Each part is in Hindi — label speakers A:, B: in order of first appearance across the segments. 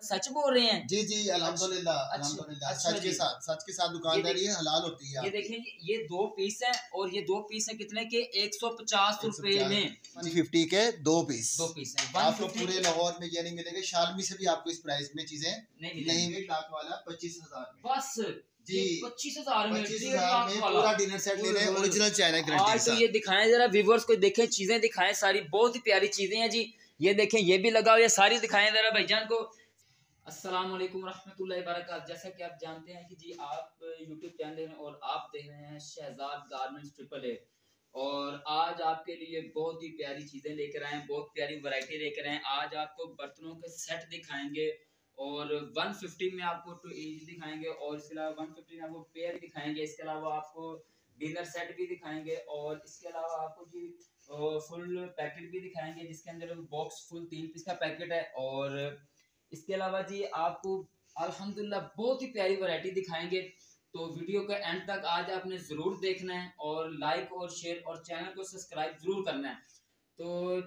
A: सच बोल रहे हैं?
B: जी जी अल्हम्दुलिल्लाह अल्हम्दुलिल्लाह। सच के साथ दुकानदारी है, हलाल होती है।
A: ये देखिए ये 2 पीस है और ये 2 पीस है कितने के? 150 रुपए में
B: 150 के 2 पीस।
A: 2 पीस है।
B: आपको पूरे लाहौर में ये नहीं मिलेंगे, शालमी से भी आपको इस प्राइस में चीजें नहीं मिलेंगी। लाख वाला 25,000 में बस जी,
A: 25,000 में
B: 25,000 में पूरा डिनर सेट ले रहे हैं, ओरिजिनल चाइना गारंटी के साथ।
A: तो ये दिखाएं जरा व्यूअर्स को, देखें चीजें दिखाएं, सारी बहुत ही प्यारी चीजें हैं जी। ये देखें ये भी लगा हुआ है, सारी दिखाएं जरा भाईजान को। अस्सलाम वालेकुम रहमतुल्लाहि व बरकातहू। जैसा कि आप जानते हैं कि जी आप यूट्यूब चैनल हैं और आप देख रहे हैं शहजाद गारमेंट्स AAA, और आज आपके लिए बहुत ही प्यारी चीज़ें लेकर आए हैं, बहुत प्यारी वैरायटी लेकर आए हैं। आज आपको बर्तनों के सेट दिखाएंगे और 150 में आपको 2 इंच दिखाएंगे, और इसके अलावा 150 में आपको पेयर दिखाएंगे। इसके अलावा आपको डिनर सेट भी दिखाएंगे, और इसके अलावा आपको जी फुल पैकेट भी दिखाएंगे जिसके अंदर बॉक्स फुल 3 पीस का पैकेट है। और इसके अलावा जी आपको अल्हम्दुलिल्लाह बहुत ही प्यारी वैरायटी दिखाएंगे। तो वीडियो का एंड तक आज आपने ज़रूर देखना है, और लाइक और शेयर और चैनल को सब्सक्राइब ज़रूर करना है। तो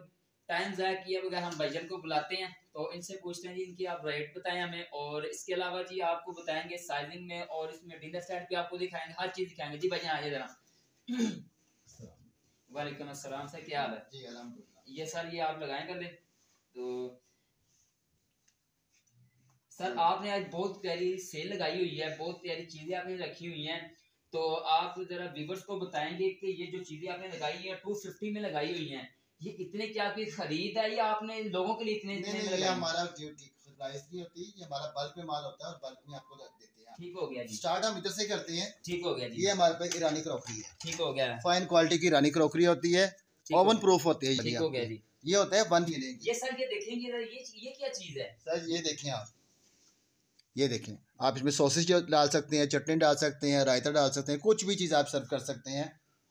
A: टाइम ज़ाया किए बगैर हम भाईजान को बुलाते हैं, तो इनसे पूछते हैं जी इनकी आप रेट बताएं हमें, और इसके अलावा जी आपको बताएंगे साइजिंग में, और इसमें डिनर सेट भी आपको दिखाएंगे, हर चीज़ दिखाएंगे। जी भाईजान आइए जरा। वालेकुम अस्सलाम सर, क्या हाल है?
B: जी अल्हम्दुलिल्लाह।
A: ये सर ये आप लगाएं कर ले। तो सर आपने आज बहुत प्यारी सेल लगाई हुई है, बहुत प्यारी चीजें आपने रखी हुई हैं, तो आप जरा व्यूअर्स को बताएंगे कि ये जो चीजें आपने लगाई है 250 में लगाई हुई हैं, ये इतने क्या आपकी खरीद है या आपने लोगों के लिए इतने में लगाई?
B: हमारा प्राइस नहीं होती, ये हमारा बल्क में माल होता है और बल्क में आपको देते हैं।
A: ठीक हो गया जी।
B: स्टार्ट हम इधर से करते हैं।
A: ठीक हो गया जी।
B: ये हमारे पास ईरानी क्रॉकरी है।
A: ठीक हो गया।
B: फाइन क्वालिटी की ईरानी क्रॉकरी होती है, ओवन प्रूफ होती है।
A: ठीक हो गया जी।
B: ये होता है 1 मिलेंगे।
A: ये सर ये देखेंगे ये क्या चीज है?
B: सर ये देखें आप, ये देखें आप इसमें सॉसेज डाल सकते हैं, चटनी डाल सकते हैं, रायता डाल सकते हैं, कुछ भी चीज़ आप सर्व कर सकते हैं।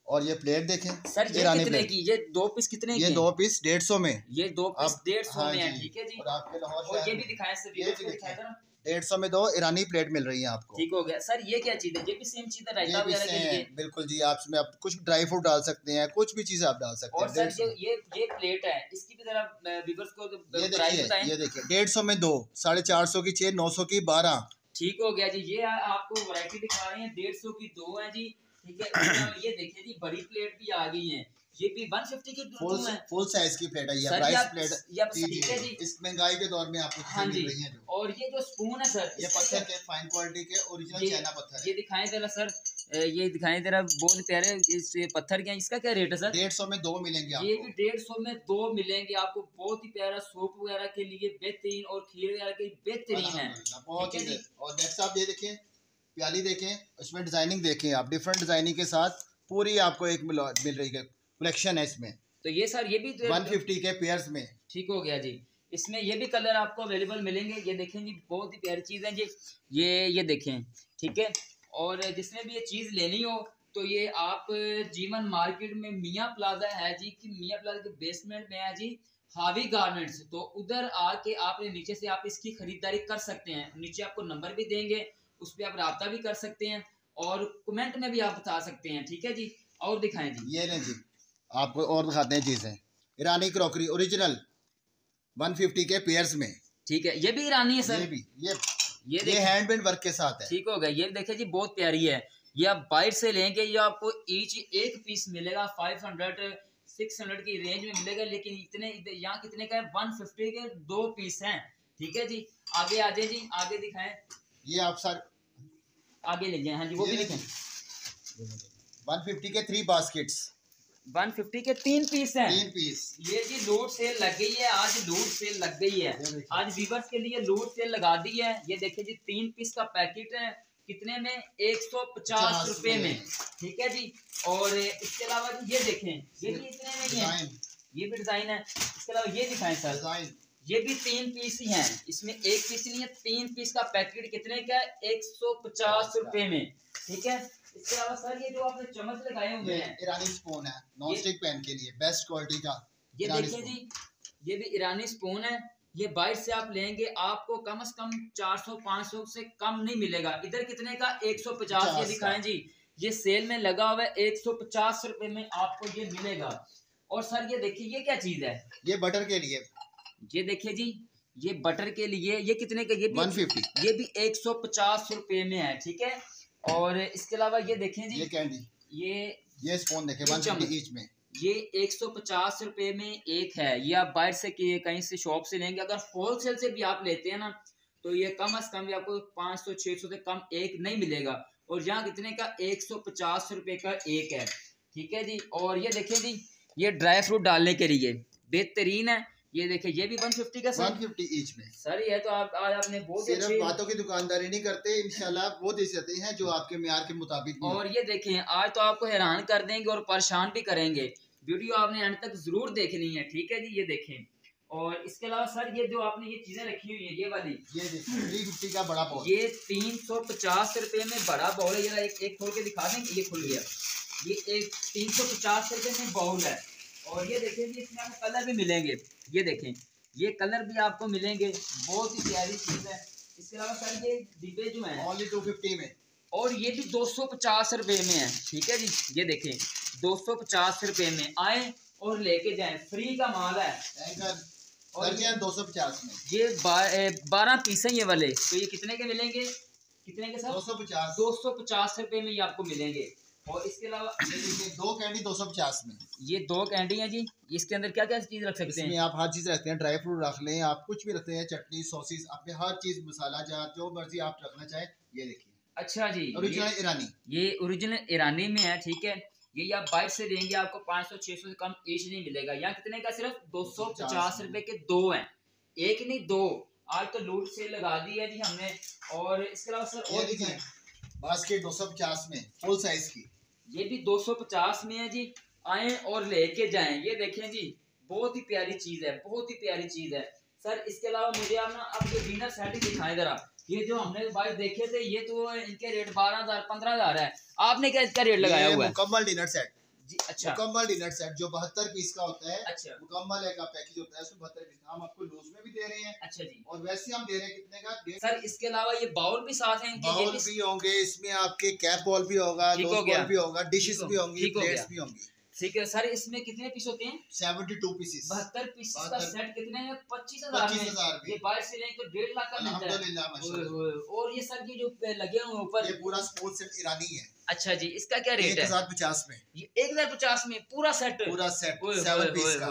B: और ये प्लेट देखें
A: सर, ये कितने की? ये 2 पीस कितने की?
B: ये 2 पीस 150 में।
A: ये 2 पीस 150 में है। ठीक है जी।
B: और आपके लाहौर
A: और ये भी दिखाएं सर, ये भी दिखाएं जरा।
B: 150 में 2 ईरानी प्लेट मिल रही है आपको।
A: ठीक हो गया सर। ये क्या चीज है? ये भी सेम चीज है, रायता वगैरह के लिए?
B: बिल्कुल जी। आप इसमें आप कुछ ड्राई फ्रूट डाल सकते हैं, कुछ भी चीज़ आप डाल सकते हैं।
A: और सर ये प्लेट है, इसकी भी जरा व्यूअर्स को प्राइस बताएं।
B: ये देखिए 150 में 2, 450 की 6, 900 की 12।
A: ठीक हो गया जी। ये आपको वैरायटी दिखा रहे हैं, 150 की 2 है जी। ठीक है। ये देखिए जी बड़ी प्लेट भी आ गई है, ये भी 150 की 2 है,
B: फुल साइज की प्लेट है। ये प्राइस प्लेट
A: ठीक है जी।
B: इस महंगाई के दौर में आपको
A: हाँ जी।
B: मिल रही है।
A: और ये जो स्पून है सर,
B: ये पत्थर के फाइन क्वालिटी के ओरिजिनल चाइना पत्थर है।
A: ये दिखाएं जरा सर, ये दिखाएं जरा, बहुत प्यारे इस पत्थर के हैं। इसका क्या रेट है सर?
B: 150 में 2 मिलेंगे आपको।
A: ये भी 150 में 2 मिलेंगे आपको। बहुत ही प्यारा सूप वगैरह के लिए बेहतरीन, और खीर वगैरह के लिए बेहतरीन है।
B: बहुत ही। और नेक्स्ट आप ये देखें, प्याली देखें, उसमें डिजाइनिंग देखें आप, डिफरेंट डिजाइनिंग के साथ पूरी आपको एक मिल रही है, कलेक्शन है इसमें।
A: तो ये सर ये भी
B: 150 के पेयर्स में।
A: ठीक हो गया जी। इसमें ये भी कलर आपको अवेलेबल मिलेंगे। ये देखें जी बहुत ही प्यारी चीज़ है जी। ये देखें। ठीक है। और जिसने भी ये चीज़ लेनी हो तो ये आप जीवन मार्केट में मियाँ प्लाजा है जी, कि मियाँ प्लाजा के बेसमेंट में है जी हावी गारमेंट्स, तो उधर आके आपने नीचे से आप इसकी खरीदारी कर सकते हैं। नीचे आपको नंबर भी देंगे, उस पर आप रब्ता भी कर सकते हैं, और कमेंट में भी आप बता सकते हैं। ठीक है जी। और दिखाएं जी।
B: ये लें जी, आपको और दिखाते हैं चीज़ें। ईरानी क्रॉकरी ओरिजिनल 150 के पेयर्स में।
A: ठीक है। ये भी ईरानी है सर।
B: ये हैंडमेड वर्क के साथ है।
A: ठीक हो गया। ये देखिए जी बहुत प्यारी है। ये आप बाहर से लेंगे, ये आपको ईच एक पीस मिलेगा 500 600 की रेंज में मिलेगा, लेकिन इतने यहाँ कितने का है? 150 के 2 पीस हैं। ठीक है जी। आगे आ जाए जी, आगे दिखाएं।
B: ये आप सर
A: आगे ले जाए। हाँ जी, वो भी दिखाएं।
B: 150 के 3 बास्केट्स,
A: 150 के 3 पीस हैं।
B: 3 पीस।
A: ये जी लूट सेल लग गई है, आज लूट सेल लग गई है। आज व्यूअर्स के लिए लूट सेल लगा दी है। ये देखिए जी 3 पीस का पैकेट है, कितने में? 150 रुपए में। ठीक है जी। और इसके अलावा ये देखें, ये भी इतने में ही है, ये भी डिजाइन है। इसके अलावा ये दिखाएं सर, ये भी 3 पीस ही हैं, इसमें एक पीस नहीं है, 3 पीस का पैकेट कितने का? 150 रुपए में। ठीक है। इसके अलावा सर ये जो आपने चम्मच लगाए हुए हैं,
B: ईरानी स्पून है, नॉन स्टिक पैन के लिए बेस्ट क्वालिटी का।
A: ये देखिए जी, ये भी ईरानी स्पून है। ये बाहर से आप लेंगे, आपको कम से कम 400-500 से कम नहीं मिलेगा। इधर कितने का? 150। ये दिखाएं जी, ये सेल में लगा हुआ है, 150 रुपए में आपको ये मिलेगा। और सर ये देखिए, ये क्या चीज है?
B: ये बटर के लिए।
A: ये देखिए जी, ये बटर के लिए ये कितने का? ये भी
B: 150।
A: ये भी 150 रुपए में है, ठीक है। और इसके अलावा ये देखें जी,
B: ये कैंडी, ये स्पून देखें 150 ईच में,
A: ये 150 रुपए में एक है। ये आप बाहर से कहीं से शॉप से लेंगे, अगर होलसेल से भी आप लेते हैं ना तो ये कम से कम भी आपको 500-600 से कम एक नहीं मिलेगा। और यहाँ कितने का? 150 रुपए का एक है, ठीक है जी। और ये देखें जी, ये ड्राई फ्रूट डालने के लिए बेहतरीन है। ये देखें, ये भी 150 का सर,
B: 150 ईच में
A: सर। ये तो आप आज आपने बहुत
B: सिर्फ बातों की दुकानदारी नहीं करते, इंशाल्लाह वो दे देते हैं जो आपके म्यार के मुताबिक।
A: और ये देखें, आज तो आपको हैरान कर देंगे और परेशान भी करेंगे। वीडियो आपने एंड तक जरूर देखनी है, ठीक है जी। ये देखें, और इसके अलावा सर ये जो आपने ये चीजें रखी हुई है, ये वाली,
B: ये देखिए 350 का बड़ा बाउल,
A: ये 350 रुपए में बड़ा बाउल है। ये एक खोल के दिखा दें, ये खुल गया। ये एक 350 रुपए में बाउल है। और ये देखें जी, इसमें आपको कलर भी मिलेंगे। ये देखें, ये कलर भी आपको मिलेंगे, बहुत ही प्यारी चीज है। इसके अलावा सर ये डिब्बे जो हैं
B: ओनली 250 में,
A: और ये भी 250 रुपए में है, ठीक है जी। ये देखें 250 रुपए में, आए और लेके जाएं, फ्री का माल है।
B: और ये 250 में,
A: ये 12 पीस है ये वाले। तो ये कितने के मिलेंगे? कितने के सर? 250 रुपए में ये आपको मिलेंगे। और इसके अलावा
B: ये 2 कैंडी 250 में,
A: ये 2 कैंडी है जी। इसके अंदर क्या क्या चीज रख सकते हैं?
B: इसमें आप हर चीज रखते हैं, ड्राई फ्रूट रख लें, आप कुछ भी रखते हैं, चटनी, सॉसेस, आपने हर चीज, मसाला जार जो मर्जी आप रखना चाहें। ये देखिए,
A: अच्छा जी,
B: ओरिजिनल ईरानी,
A: ये ओरिजिनल ईरानी में है, ठीक है। ये आप बाइट से लेंगे, आपको 500-600 से कम ईच नहीं मिलेगा। यहाँ कितने का? सिर्फ 250 रुपए के 2 हैं, एक नहीं 2। आज तो लूट सेल लगा दी है जी हमने। और इसके अलावा सर और
B: देखिए बास्केट 250 में फुल साइज की,
A: ये भी 250 में है जी। आए और लेके जाएं। ये देखें जी, बहुत ही प्यारी चीज है, बहुत ही प्यारी चीज है सर। इसके अलावा मुझे आप ना अब ये डिनर सेट दिखाएं जरा। ये जो हमने भाई देखे थे, ये तो इनके रेट 12,000-15,000 है। आपने क्या इसका रेट लगाया हुआ है?
B: मुकम्मल डिनर सेट
A: जी, अच्छा,
B: मुकम्मल डिनर सेट जो 72 पीस का होता है।
A: अच्छा,
B: मुकम्मल एक पैकेज होता है, उसमें 72 पीस हम आपको लूज में भी दे रहे हैं।
A: अच्छा जी।
B: और वैसे हम दे रहे हैं कितने का?
A: सर इसके अलावा ये बाउल भी साथ हैं इनके?
B: बाउल भी होंगे इसमें, आपके कैप बॉल भी होगा,
A: ठीक हो गया,
B: बॉल भी होगा, डिशेस भी होंगी, प्लेट्स भी होंगी,
A: ठीक है सर। इसमें कितने पीस होते हैं?
B: 72 पीसेस,
A: 72 पीस का सेट कितने में? 25,000 में। ये बाहर से लेंगे तो 1.5 लाख का मिलता है। और ये सर ये जो लगे हुए ऊपर,
B: ये पूरा स्पोर्ट्स सेट ईरानी है।
A: अच्छा जी, इसका क्या रेट है?
B: 1050 में,
A: ये 1050 में पूरा सेट,
B: 7 पीस का।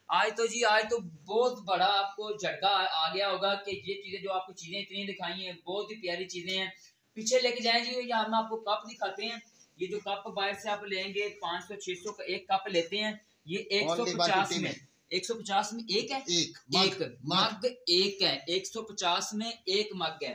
A: आज तो जी, आज तो बहुत बड़ा आपको झटका आ गया होगा कि ये चीजें जो आपको चीजें इतनी दिखाई हैं, बहुत ही प्यारी चीजें हैं। पीछे लेके जाएंगे, यहाँ हम आपको कप दिखाते हैं। ये जो कप बाहर से आप लेंगे 500-600 का एक कप लेते हैं, ये 150 में, 150 में एक है, एक मग एक है, 150 में एक मग है,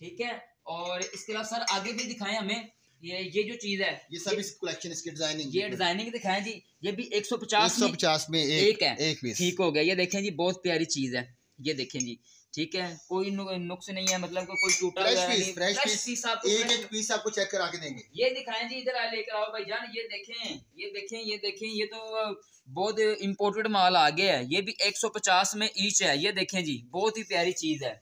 A: ठीक है। और इसके अलावा सर आगे भी दिखाएं हमें। ये जो चीज है,
B: ये सभी कलेक्शन इसकी डिजाइनिंग,
A: ये डिजाइनिंग दिखाएं जी। ये भी 150
B: में एक है, एक पीस,
A: ठीक हो गया। ये देखें जी, बहुत प्यारी चीज है। ये देखें जी, ठीक है, कोई नुक्स नहीं है, मतलब कोई टूटा
B: फ्रेश पीस आपको एक पीस आपको चेक करा के देंगे।
A: ये दिखाएं जी, इधर लेकर आओ भाईजान। ये देखें, ये देखें, ये देखें, ये तो बहुत इम्पोर्टेड माल आ गया है। ये भी 150 में ईच है। ये देखें जी, बहुत ही प्यारी चीज है।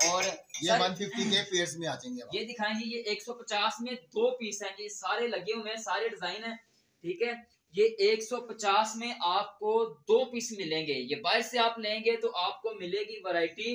A: और
B: ये 150 के पेयर्स में आ जाएंगे।
A: ये दिखाएं जी, ये 150 में 2 पीस हैं, ये सारे लगे हुए हैं, सारे डिजाइन है, ठीक है। ये 150 में आपको 2 पीस मिलेंगे। ये बाहर से आप लेंगे तो आपको मिलेगी वैरायटी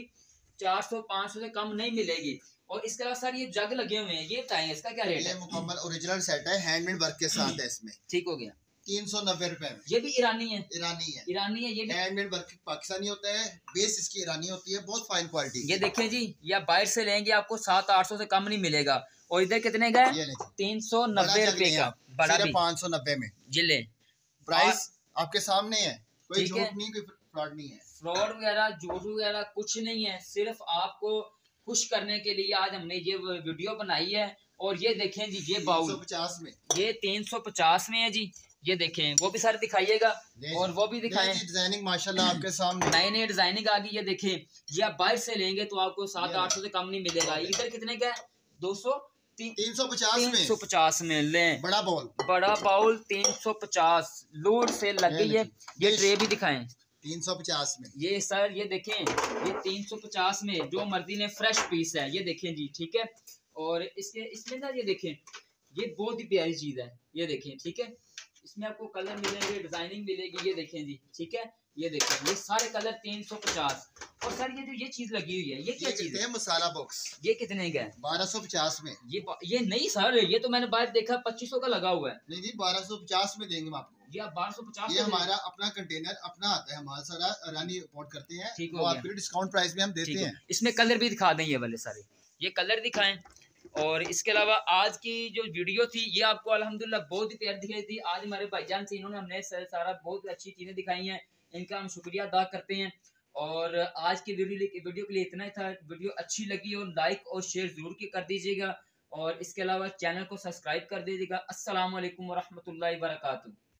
A: 400-500 से कम नहीं मिलेगी। और इसके अलावा सर ये जग लगे हुए हैं, ये बताएं इसका क्या रेट है?
B: ये मुकम्मल ओरिजिनल सेट है, हैंडमेड वर्क के साथ है इसमें,
A: ठीक हो गया।
B: 390 रुपए में।
A: ये भी ईरानी है,
B: ईरानी है,
A: ईरानी है। ये भी
B: हैंडमेड वर्क पाकिस्तानी होता है, बेस इसकी ईरानी होती है, बहुत फाइन क्वालिटी।
A: ये देखें जी, या बाहर से लेंगे आपको 700-800 से कम नहीं मिलेगा। और इधर कितने का है? 390 रुपए का, बड़ा भी
B: 590 में।
A: जिले
B: प्राइस आपके सामने है, कोई झूठ नहीं, कोई फ्रॉड नहीं है,
A: फ्रॉड वगैरह झूठ वगैरह कुछ नहीं है। सिर्फ आपको खुश करने के लिए आज हमने ये वीडियो बनाई है। और ये देखें जी, ये बाउल
B: 350 में,
A: ये 350 में है जी। ये देखें, वो भी सारे दिखाइएगा और वो भी दिखाएं।
B: डिजाइनिंग माशाल्लाह आपके सामने
A: नई नई डिजाइनिंग आ गई। ये देखें, ये आप बाहर से लेंगे तो आपको 700-800 से कम नहीं मिलेगा। इधर कितने का है? 350 में लें।
B: बड़ा बाउल
A: 350 लूट से लग गई है। ये ट्रे भी दिखाएं
B: 350 में।
A: ये सर ये देखें, ये 350 में जो मर्जी ने फ्रेश पीस है। ये देखें जी, ठीक है। और इसमें ना ये देखें, ये बहुत ही प्यारी चीज है। ये देखें, ठीक है, इसमें आपको कलर मिलेंगे, डिजाइनिंग मिलेगी। ये देखें जी, ठीक है, ये देखें, ये सारे कलर 350। और सर ये चीज लगी हुई है, ये क्या चीज है?
B: मसाला बॉक्स।
A: ये कितने का है?
B: 1250 में।
A: ये नहीं सर, ये तो मैंने बाहर देखा 2500 का लगा हुआ है।
B: नहीं जी, 1250 में देंगे हम आपको।
A: ये आप 1250।
B: ये हमारा अपना कंटेनर अपना आता है, हमारा सारा रानी इंपोर्ट करते हैं,
A: ठीक
B: वो आपके डिस्काउंट प्राइस में हम देते हैं।
A: इसमें कलर भी दिखा दें ये वाले सारे, ये कलर दिखाएं। और इसके अलावा आज की जो वीडियो थी ये आपको अल्हम्दुलिल्लाह बहुत ही प्यारी दिखाई थी। आज हमारे भाईजान से इन्होंने हमने सारा बहुत अच्छी चीज़ें दिखाई हैं, इनका हम शुक्रिया अदा करते हैं। और आज की वीडियो के लिए इतना ही था। वीडियो अच्छी लगी और लाइक और शेयर ज़रूर कर दीजिएगा, और इसके अलावा चैनल को सब्सक्राइब कर दीजिएगा। अस्सलाम वालेकुम वरहमतुल्लाहि वबरकातुहू।